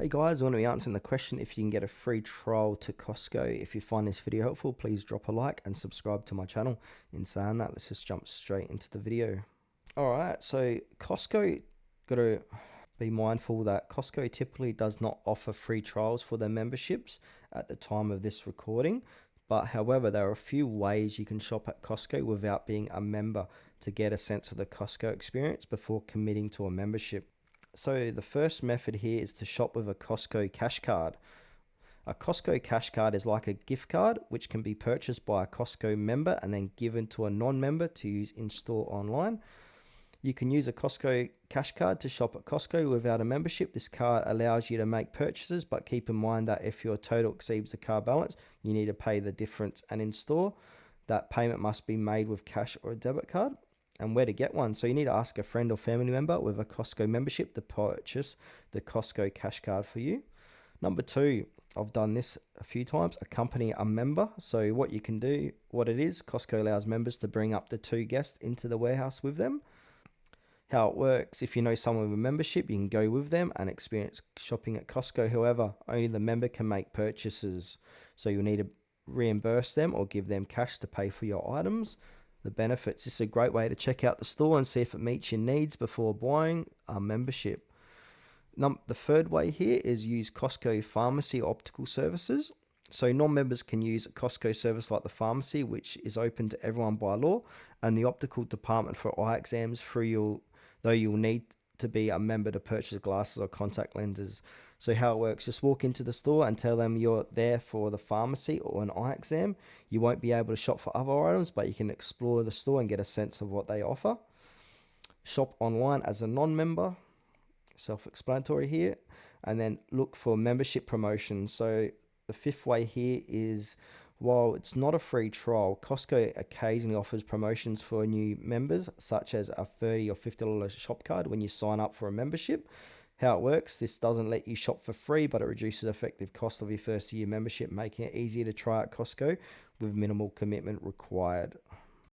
Hey guys, I want to be answering the question if you can get a free trial to Costco. If you find this video helpful, please drop a like and subscribe to my channel. In saying that, let's just jump straight into the video. Alright, so Costco, got to be mindful that Costco typically does not offer free trials for their memberships at the time of this recording. But however, there are a few ways you can shop at Costco without being a member to get a sense of the Costco experience before committing to a membership. So the first method here is to shop with a Costco cash card. A Costco cash card is like a gift card which can be purchased by a Costco member and then given to a non-member to use in-store online. You can use a Costco cash card to shop at Costco without a membership. This card allows you to make purchases, but keep in mind that if your total exceeds the card balance, you need to pay the difference, and in store, that payment must be made with cash or a debit card. And where to get one. So you need to ask a friend or family member with a Costco membership to purchase the Costco cash card for you. Number two, I've done this a few times, accompany a member. So what you can do, what it is, Costco allows members to bring up to 2 guests into the warehouse with them. How it works, if you know someone with a membership, you can go with them and experience shopping at Costco. However, only the member can make purchases. So you'll need to reimburse them or give them cash to pay for your items. The benefits, this is a great way to check out the store and see if it meets your needs before buying a membership. The third way here is use Costco pharmacy optical services. So non-members can use a Costco service like the pharmacy, which is open to everyone by law, and the optical department for eye exams though you'll need to be a member to purchase glasses or contact lenses. So how it works, just walk into the store and tell them you're there for the pharmacy or an eye exam. You won't be able to shop for other items, but you can explore the store and get a sense of what they offer. Shop online as a non-member, self-explanatory here, and then look for membership promotions. So the fifth way here is, while it's not a free trial, Costco occasionally offers promotions for new members, such as a $30 or $50 shop card when you sign up for a membership. How it works, this doesn't let you shop for free, but it reduces the effective cost of your first year membership, making it easier to try at Costco with minimal commitment required.